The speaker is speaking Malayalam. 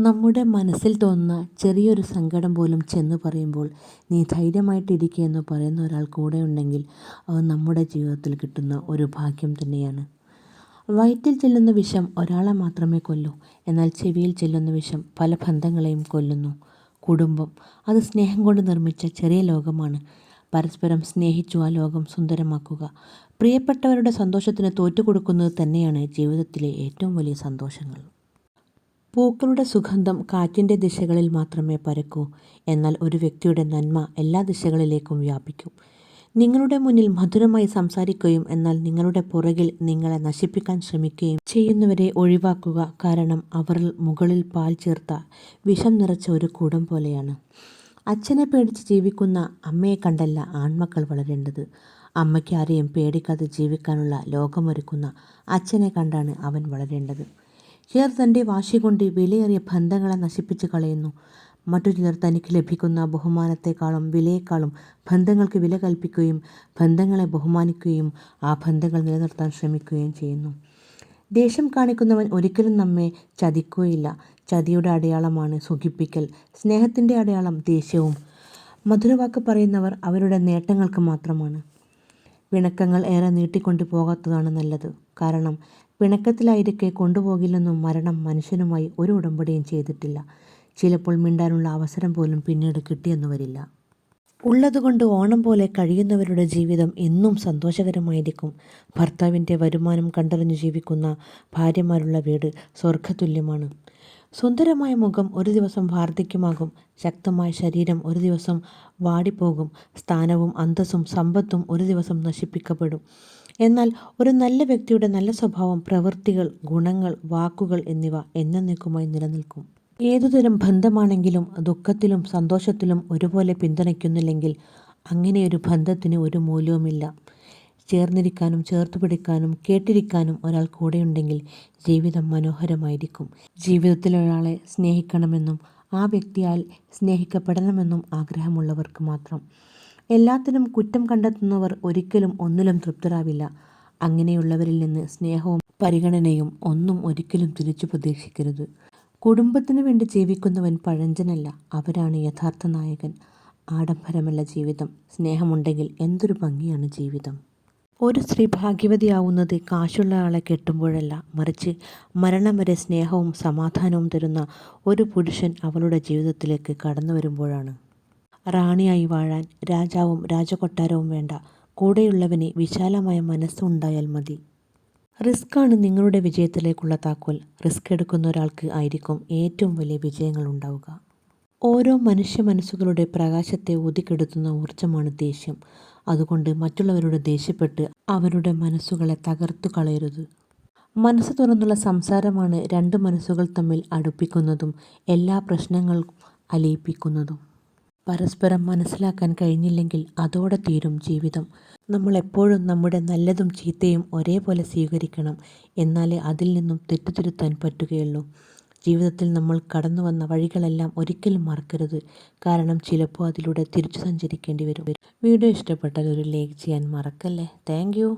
നമ്മുടെ മനസ്സിൽ തോന്നുന്ന ചെറിയൊരു സങ്കടം പോലും ചെന്ന് പറയുമ്പോൾ നീ ധൈര്യമായിട്ടിരിക്കുക എന്ന് പറയുന്ന ഒരാൾ കൂടെ ഉണ്ടെങ്കിൽ അത് നമ്മുടെ ജീവിതത്തിൽ കിട്ടുന്ന ഒരു ഭാഗ്യം തന്നെയാണ്. വയറ്റിൽ ചെല്ലുന്ന വിഷം ഒരാളെ മാത്രമേ കൊല്ലൂ, എന്നാൽ ചെവിയിൽ ചെല്ലുന്ന വിഷം പല ബന്ധങ്ങളെയും കൊല്ലുന്നു. കുടുംബം അത് സ്നേഹം കൊണ്ട് നിർമ്മിച്ച ചെറിയ ലോകമാണ്. പരസ്പരം സ്നേഹിച്ചു ആ ലോകം സുന്ദരമാക്കുക. പ്രിയപ്പെട്ടവരുടെ സന്തോഷത്തിന് തോറ്റുകൊടുക്കുന്നത് തന്നെയാണ് ജീവിതത്തിലെ ഏറ്റവും വലിയ സന്തോഷങ്ങൾ. പൂക്കളുടെ സുഗന്ധം കാറ്റിൻ്റെ ദിശകളിൽ മാത്രമേ പരക്കൂ, എന്നാൽ ഒരു വ്യക്തിയുടെ നന്മ എല്ലാ ദിശകളിലേക്കും വ്യാപിക്കും. നിങ്ങളുടെ മുന്നിൽ മധുരമായി സംസാരിക്കുകയും എന്നാൽ നിങ്ങളുടെ പുറകിൽ നിങ്ങളെ നശിപ്പിക്കാൻ ശ്രമിക്കുകയും ചെയ്യുന്നവരെ ഒഴിവാക്കുക. കാരണം അവർ മുകളിൽ പാൽ ചേർത്ത വിഷം നിറച്ച ഒരു കൂടം പോലെയാണ്. അച്ഛനെ പേടിച്ച് ജീവിക്കുന്ന അമ്മയെ കണ്ടല്ല ആൺമക്കൾ വളരേണ്ടത്. അമ്മയ്ക്ക് ആരെയും പേടിക്കാതെ ജീവിക്കാനുള്ള ലോകമൊരുക്കുന്ന അച്ഛനെ കണ്ടാണ് അവൻ വളരേണ്ടത്. ചിലർ തൻ്റെ വാശി കൊണ്ട് വിലയേറിയ ബന്ധങ്ങളെ നശിപ്പിച്ച് കളയുന്നു. മറ്റു ചിലർ തനിക്ക് ലഭിക്കുന്ന ബഹുമാനത്തെക്കാളും വിലയേക്കാളും ബന്ധങ്ങൾക്ക് വില കൽപ്പിക്കുകയും ബന്ധങ്ങളെ ബഹുമാനിക്കുകയും ആ ബന്ധങ്ങൾ നിലനിർത്താൻ ശ്രമിക്കുകയും ചെയ്യുന്നു. ദേഷ്യം കാണിക്കുന്നവൻ ഒരിക്കലും നമ്മെ ചതിക്കുകയില്ല. ചതിയുടെ അടയാളമാണ് സുഖിപ്പിക്കൽ. സ്നേഹത്തിൻ്റെ അടയാളം ദേഷ്യവും. മധുരവാക്ക് പറയുന്നവർ അവരുടെ നേട്ടങ്ങൾക്ക് മാത്രമാണ്. പിണക്കങ്ങൾ ഏറെ നീട്ടിക്കൊണ്ടു പോകാത്തതാണ് നല്ലത്. കാരണം പിണക്കത്തിലായിരിക്കെ കൊണ്ടുപോകില്ലെന്നും മരണം മനുഷ്യനുമായി ഒരു ഉടമ്പടിയും ചെയ്തിട്ടില്ല. ചിലപ്പോൾ മിണ്ടാനുള്ള അവസരം പോലും പിന്നീട് കിട്ടിയെന്നു വരില്ല. ഉള്ളതുകൊണ്ട് ഓണം പോലെ കഴിയുന്നവരുടെ ജീവിതം എന്നും സന്തോഷകരമായിരിക്കും. ഭർത്താവിൻ്റെ വരുമാനം കണ്ടറിഞ്ഞു ജീവിക്കുന്ന ഭാര്യമാരുള്ള വീട് സ്വർഗതുല്യമാണ്. സുന്ദരമായ മുഖം ഒരു ദിവസം വാർദ്ധക്യമാകും. ശക്തമായ ശരീരം ഒരു ദിവസം വാടിപ്പോകും. സ്ഥാനവും അന്തസ്സും സമ്പത്തും ഒരു ദിവസം നശിപ്പിക്കപ്പെടും. എന്നാൽ ഒരു നല്ല വ്യക്തിയുടെ നല്ല സ്വഭാവം, പ്രവൃത്തികൾ, ഗുണങ്ങൾ, വാക്കുകൾ എന്നിവ എന്നേക്കുമായി നിലനിൽക്കും. ഏതുതരം ബന്ധമാണെങ്കിലും ദുഃഖത്തിലും സന്തോഷത്തിലും ഒരുപോലെ പിന്തുണയ്ക്കുന്നില്ലെങ്കിൽ അങ്ങനെയൊരു ബന്ധത്തിന് ഒരു മൂല്യവുമില്ല. ചേർന്നിരിക്കാനും ചേർത്ത് പിടിക്കാനും കേട്ടിരിക്കാനും ഒരാൾ കൂടെയുണ്ടെങ്കിൽ ജീവിതം മനോഹരമായിരിക്കും. ജീവിതത്തിൽ ഒരാളെ സ്നേഹിക്കണമെന്നും ആ വ്യക്തിയാൽ സ്നേഹിക്കപ്പെടണമെന്നും ആഗ്രഹമുള്ളവർക്ക് മാത്രം. എല്ലാത്തിനും കുറ്റം കണ്ടെത്തുന്നവർ ഒരിക്കലും ഒന്നിലും തൃപ്തരാവില്ല. അങ്ങനെയുള്ളവരിൽ നിന്ന് സ്നേഹവും പരിഗണനയും ഒന്നും ഒരിക്കലും തിരിച്ചു പ്രതീക്ഷിക്കരുത്. കുടുംബത്തിനു വേണ്ടി ജീവിക്കുന്നവൻ പഴഞ്ചനല്ല, അവരാണ് യഥാർത്ഥ നായകൻ. ആഡംബരമല്ല ജീവിതം, സ്നേഹമുണ്ടെങ്കിൽ എന്തൊരു ഭംഗിയാണ് ജീവിതം. ഒരു സ്ത്രീ ഭാഗ്യവതിയാവുന്നത് കാശുള്ള ആളെ കെട്ടുമ്പോഴല്ല, മറിച്ച് മരണം വരെ സ്നേഹവും സമാധാനവും തരുന്ന ഒരു പുരുഷൻ അവളുടെ ജീവിതത്തിലേക്ക് കടന്നു വരുമ്പോഴാണ്. റാണിയായി വാഴാൻ രാജാവും രാജകൊട്ടാരവും വേണ്ട, കൂടെയുള്ളവന് വിശാലമായ മനസ്സുണ്ടായാൽ മതി. റിസ്ക്കാണ് നിങ്ങളുടെ വിജയത്തിലേക്കുള്ള താക്കോൽ. റിസ്ക് എടുക്കുന്ന ഒരാൾക്ക് ആയിരിക്കും ഏറ്റവും വലിയ വിജയങ്ങൾ ഉണ്ടാവുക. ഓരോ മനുഷ്യ മനസ്സുകളുടെ പ്രകാശത്തെ ഊതിക്കെടുത്തുന്ന ഊർജ്ജമാണ് ദേഷ്യം. അതുകൊണ്ട് മറ്റുള്ളവരോട് ദേഷ്യപ്പെട്ട് അവരുടെ മനസ്സുകളെ തകർത്തു കളയരുത്. മനസ്സ് തുറന്നുള്ള സംസാരമാണ് രണ്ട് മനസ്സുകൾ തമ്മിൽ അടുപ്പിക്കുന്നതും എല്ലാ പ്രശ്നങ്ങളും അലിയിപ്പിക്കുന്നതും. പരസ്പരം മനസ്സിലാക്കാൻ കഴിഞ്ഞില്ലെങ്കിൽ അതോടെ തീരും ജീവിതം. നമ്മൾ എപ്പോഴും നമ്മുടെ നല്ലതും ചീത്തയും ഒരേപോലെ സ്വീകരിക്കണം. എന്നാലേ അതിൽ നിന്നും തെറ്റുതിരുത്താൻ പറ്റുകയുള്ളൂ. ജീവിതത്തിൽ നമ്മൾ കടന്നു വന്ന വഴികളെല്ലാം ഒരിക്കലും മറക്കരുത്. കാരണം ചിലപ്പോൾ അതിലൂടെ തിരിച്ചു സഞ്ചരിക്കേണ്ടി വരും. വീഡിയോ ഇഷ്ടപ്പെട്ടാൽ ഒരു ലൈക്ക് ചെയ്യാൻ മറക്കല്ലേ. Thank you.